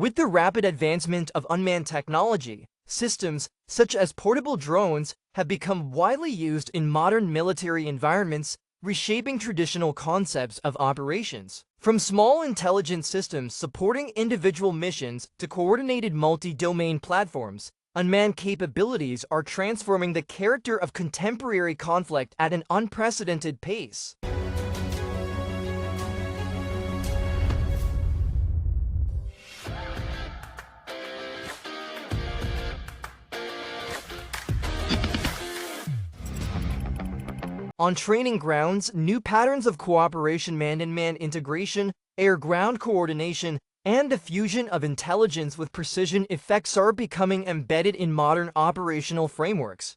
With the rapid advancement of unmanned technology, systems such as portable drones have become widely used in modern military environments, reshaping traditional concepts of operations. From small intelligence systems supporting individual missions to coordinated multi-domain platforms, unmanned capabilities are transforming the character of contemporary conflict at an unprecedented pace. On training grounds, new patterns of cooperation, man-in-man integration, air-ground coordination, and the fusion of intelligence with precision effects are becoming embedded in modern operational frameworks.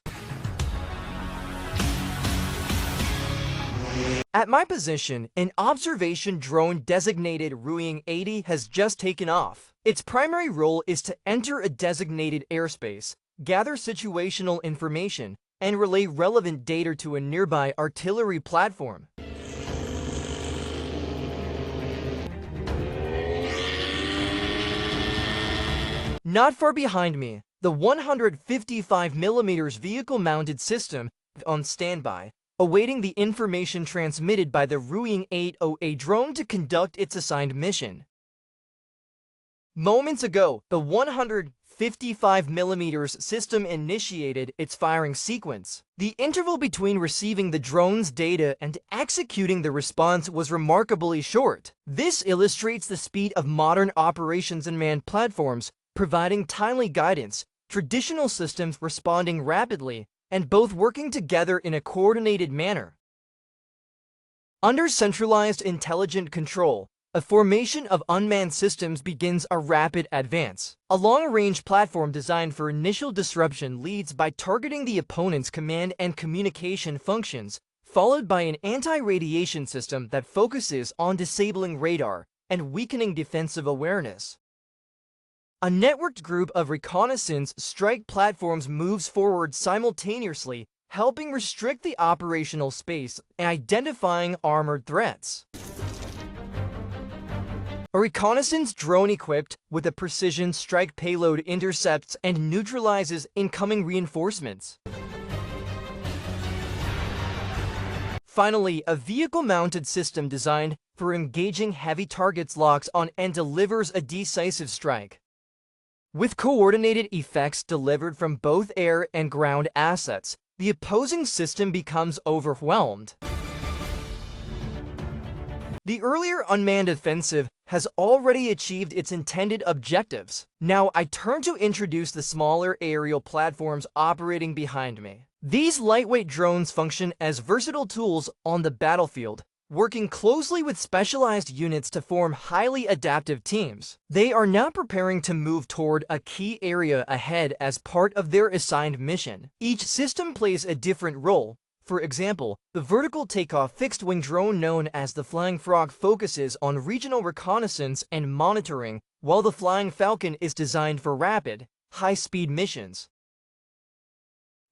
At my position, an observation drone designated Ruing 80 has just taken off. Its primary role is to enter a designated airspace, gather situational information, and relay relevant data to a nearby artillery platform. Not far behind me, the 155mm vehicle-mounted system on standby, awaiting the information transmitted by the Ruing 80A drone to conduct its assigned mission. Moments ago, the 155mm system initiated its firing sequence. The interval between receiving the drone's data and executing the response was remarkably short. This illustrates the speed of modern operations in manned platforms, providing timely guidance, traditional systems responding rapidly, and both working together in a coordinated manner. Under centralized intelligent control, a formation of unmanned systems begins a rapid advance. A long-range platform designed for initial disruption leads by targeting the opponent's command and communication functions, followed by an anti-radiation system that focuses on disabling radar and weakening defensive awareness. A networked group of reconnaissance strike platforms moves forward simultaneously, helping restrict the operational space and identifying armored threats. A reconnaissance drone equipped with a precision strike payload intercepts and neutralizes incoming reinforcements. Finally, a vehicle-mounted system designed for engaging heavy targets locks on and delivers a decisive strike. With coordinated effects delivered from both air and ground assets, the opposing system becomes overwhelmed. The earlier unmanned offensive has already achieved its intended objectives. Now I turn to introduce the smaller aerial platforms operating behind me. These lightweight drones function as versatile tools on the battlefield, working closely with specialized units to form highly adaptive teams. They are now preparing to move toward a key area ahead as part of their assigned mission. Each system plays a different role. For example, the vertical takeoff fixed-wing drone known as the Flying Frog focuses on regional reconnaissance and monitoring, while the Flying Falcon is designed for rapid, high-speed missions.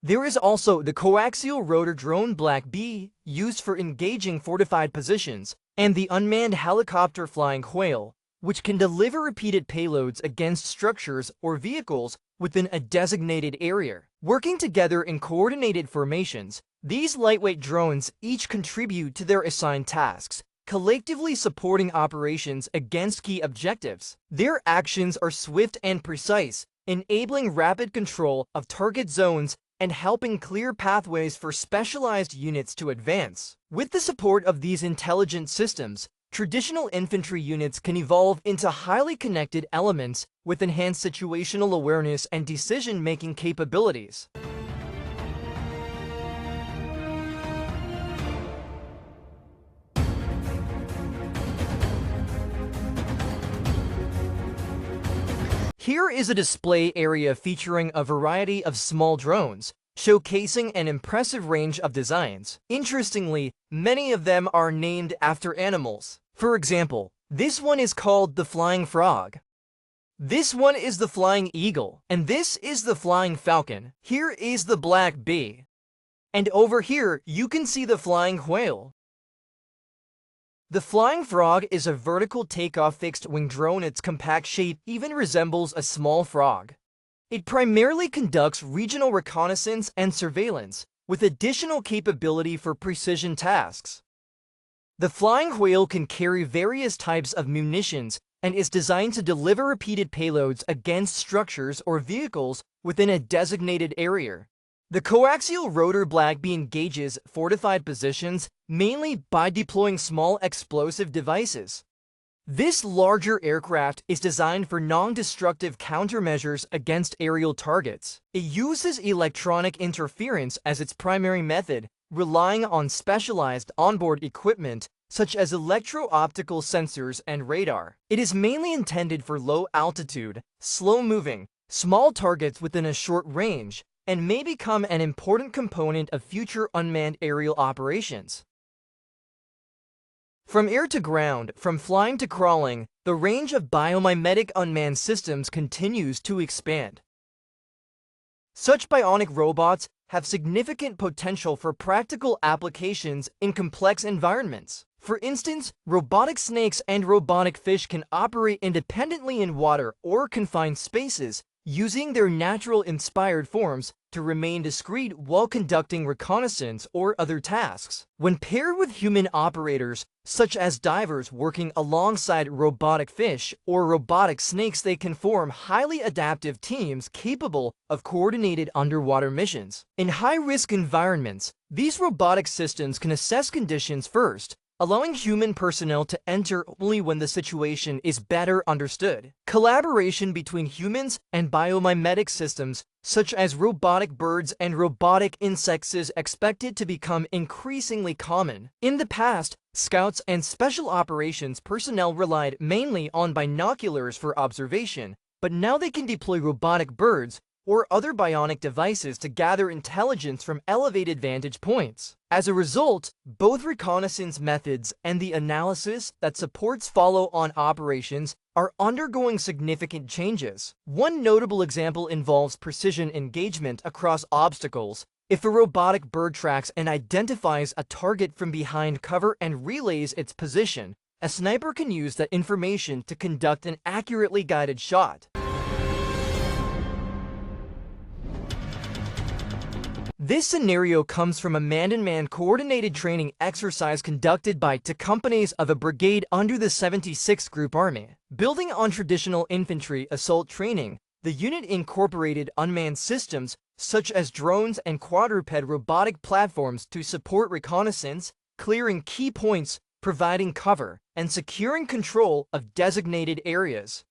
There is also the coaxial rotor drone Black Bee, used for engaging fortified positions, and the unmanned helicopter Flying Whale, which can deliver repeated payloads against structures or vehicles within a designated area. Working together in coordinated formations, these lightweight drones each contribute to their assigned tasks, collectively supporting operations against key objectives. Their actions are swift and precise, enabling rapid control of target zones and helping clear pathways for specialized units to advance. With the support of these intelligent systems, traditional infantry units can evolve into highly connected elements with enhanced situational awareness and decision-making capabilities. Here is a display area featuring a variety of small drones, showcasing an impressive range of designs. Interestingly, many of them are named after animals. For example, this one is called the Flying Frog. This one is the Flying Eagle. And this is the Flying Falcon. Here is the Black Bee. And over here, you can see the Flying Whale. The Flying Frog is a vertical takeoff fixed-wing drone. Its compact shape even resembles a small frog. It primarily conducts regional reconnaissance and surveillance, with additional capability for precision tasks. The Flying Whale can carry various types of munitions and is designed to deliver repeated payloads against structures or vehicles within a designated area. The coaxial rotor blade engages fortified positions mainly by deploying small explosive devices. This larger aircraft is designed for non-destructive countermeasures against aerial targets. It uses electronic interference as its primary method, relying on specialized onboard equipment such as electro-optical sensors and radar. It is mainly intended for low-altitude, slow-moving, small targets within a short range, and may become an important component of future unmanned aerial operations. From air to ground, from flying to crawling, the range of biomimetic unmanned systems continues to expand. Such bionic robots have significant potential for practical applications in complex environments. For instance, robotic snakes and robotic fish can operate independently in water or confined spaces, using their natural-inspired forms to remain discreet while conducting reconnaissance or other tasks. When paired with human operators, such as divers working alongside robotic fish or robotic snakes, they can form highly adaptive teams capable of coordinated underwater missions. In high-risk environments, these robotic systems can assess conditions first, allowing human personnel to enter only when the situation is better understood. Collaboration between humans and biomimetic systems, such as robotic birds and robotic insects, is expected to become increasingly common. In the past, scouts and special operations personnel relied mainly on binoculars for observation, but now they can deploy robotic birds or other bionic devices to gather intelligence from elevated vantage points. As a result, both reconnaissance methods and the analysis that supports follow-on operations are undergoing significant changes. One notable example involves precision engagement across obstacles. If a robotic bird tracks and identifies a target from behind cover and relays its position, a sniper can use that information to conduct an accurately guided shot. This scenario comes from a man-to-man coordinated training exercise conducted by two companies of a brigade under the 76th Group Army. Building on traditional infantry assault training, the unit incorporated unmanned systems such as drones and quadruped robotic platforms to support reconnaissance, clearing key points, providing cover, and securing control of designated areas.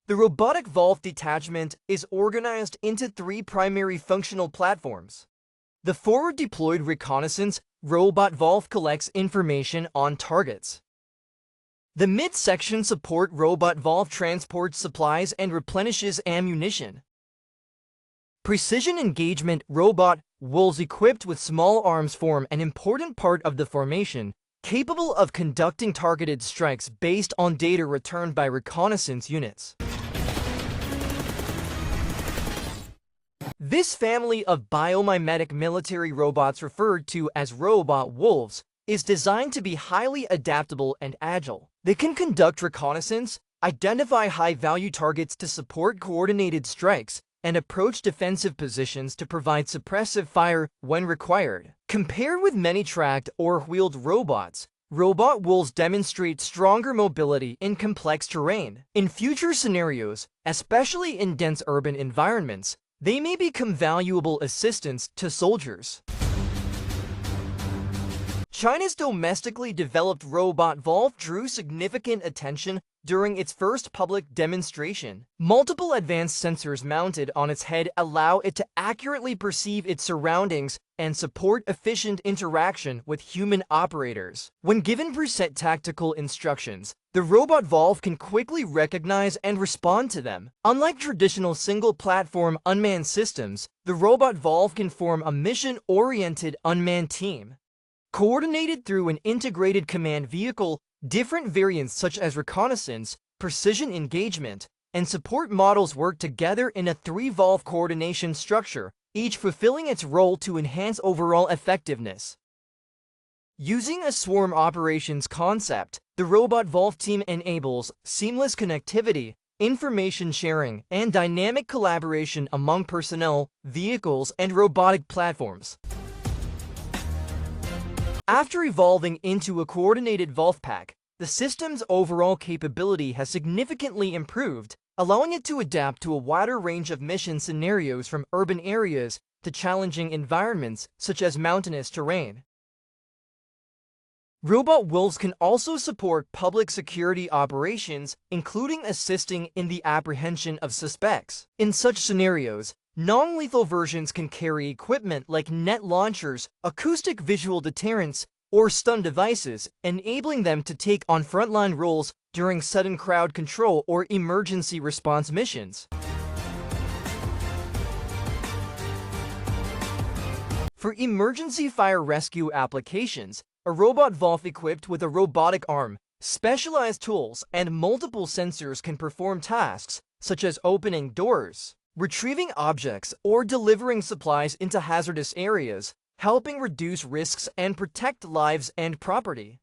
The Robotic Valve Detachment is organized into three primary functional platforms. The forward-deployed reconnaissance robot valve collects information on targets. The midsection support robot valve transports supplies and replenishes ammunition. Precision engagement robot wolves equipped with small arms form an important part of the formation, capable of conducting targeted strikes based on data returned by reconnaissance units. This family of biomimetic military robots, referred to as robot wolves, is designed to be highly adaptable and agile. They can conduct reconnaissance, identify high-value targets to support coordinated strikes, and approach defensive positions to provide suppressive fire when required. Compared with many tracked or wheeled robots, robot wolves demonstrate stronger mobility in complex terrain. In future scenarios, especially in dense urban environments, they may become valuable assistants to soldiers. China's domestically developed robot valve drew significant attention during its first public demonstration. Multiple advanced sensors mounted on its head allow it to accurately perceive its surroundings and support efficient interaction with human operators. When given preset tactical instructions, the robot valve can quickly recognize and respond to them. Unlike traditional single-platform unmanned systems, the robot valve can form a mission-oriented unmanned team. Coordinated through an integrated command vehicle, different variants such as reconnaissance, precision engagement, and support models work together in a three-valve coordination structure, each fulfilling its role to enhance overall effectiveness. Using a swarm operations concept, the Robot Vault team enables seamless connectivity, information sharing, and dynamic collaboration among personnel, vehicles, and robotic platforms. After evolving into a coordinated Vault pack, the system's overall capability has significantly improved, allowing it to adapt to a wider range of mission scenarios from urban areas to challenging environments such as mountainous terrain. Robot Wolves can also support public security operations, including assisting in the apprehension of suspects. In such scenarios, non-lethal versions can carry equipment like net launchers, acoustic visual deterrents, or stun devices, enabling them to take on frontline roles during sudden crowd control or emergency response missions. For emergency fire rescue applications, a robot valve equipped with a robotic arm, specialized tools, and multiple sensors can perform tasks such as opening doors, retrieving objects, or delivering supplies into hazardous areas, helping reduce risks and protect lives and property.